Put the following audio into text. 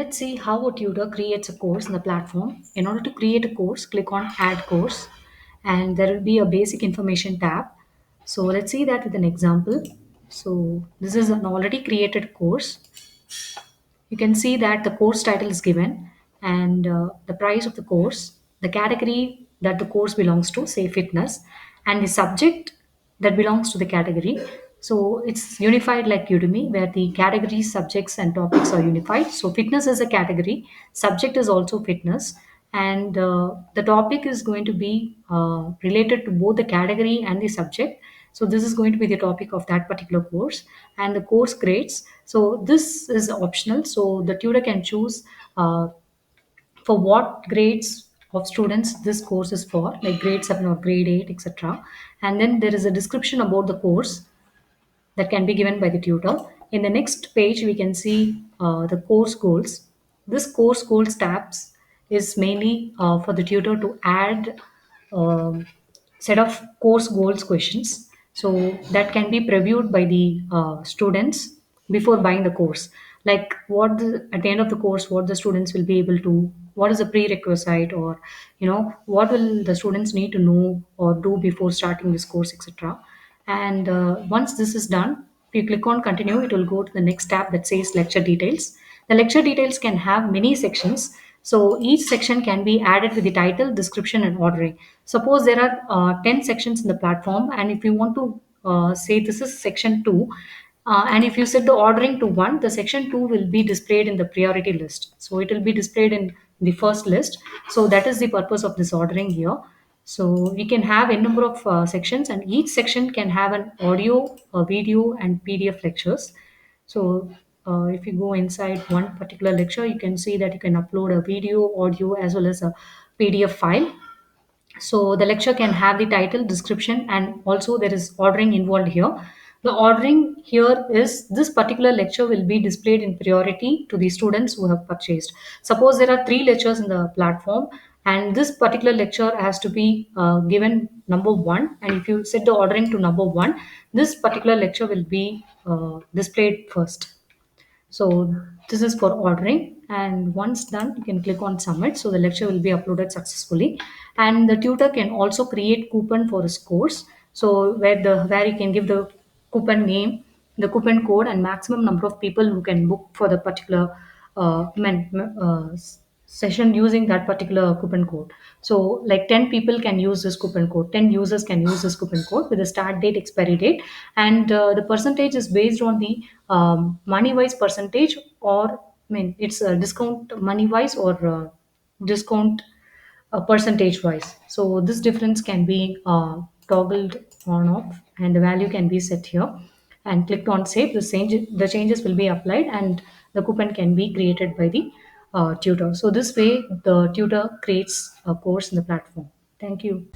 let's see how a tutor creates a course in the platform. In order to create a course, click on Add Course, and there will be a Basic Information tab. So let's see that with an example. So this is an already created course. You can see that the course title is given and the price of the course, the category that the course belongs to, say fitness, and the subject that belongs to the category. So it's unified like Udemy, where the categories, subjects, and topics are unified. So fitness is a category, subject is also fitness, and the topic is going to be related to both the category and the subject. So this is going to be the topic of that particular course, and the course grades. So this is optional, so the tutor can choose for what grades of students this course is for, like grade 7 or grade 8, etc. And then there is a description about the course that can be given by the tutor. In the next page, we can see the course goals. This course goals tabs is mainly for the tutor to add set of course goals questions. So that can be previewed by the students before buying the course. Like at the end of the course, what the students will be able to, what is a prerequisite, or what will the students need to know or do before starting this course, etc. And once this is done, if you click on continue, it will go to the next tab that says lecture details. The lecture details can have many sections. So each section can be added with the title, description, and ordering. Suppose there are 10 sections in the platform, and if you want to say this is section 2, and if you set the ordering to 1, the section 2 will be displayed in the priority list. So it will be displayed in the first list. So that is the purpose of this ordering here. So we can have a number of sections, and each section can have an audio, a video, and PDF lectures. So if you go inside one particular lecture, you can see that you can upload a video, audio, as well as a PDF file. So the lecture can have the title, description, and also there is ordering involved here. The ordering here is this particular lecture will be displayed in priority to the students who have purchased. Suppose there are 3 lectures in the platform, and this particular lecture has to be given number 1, and if you set the ordering to number 1, this particular lecture will be displayed first. So this is for ordering, and once done, you can click on submit. So the lecture will be uploaded successfully, and the tutor can also create coupon for his course. So where you can give the coupon name, the coupon code, and maximum number of people who can book for the particular session using that particular coupon code. So like 10 people can use this coupon code, 10 users can use this coupon code with a start date, expiry date, and the percentage is based on the money wise percentage, or it's a discount money wise, or discount percentage wise. So this difference can be toggled on off, and the value can be set here, and clicked on save. The changes will be applied, and the coupon can be created by the tutor. So this way the tutor creates a course in the platform. Thank you.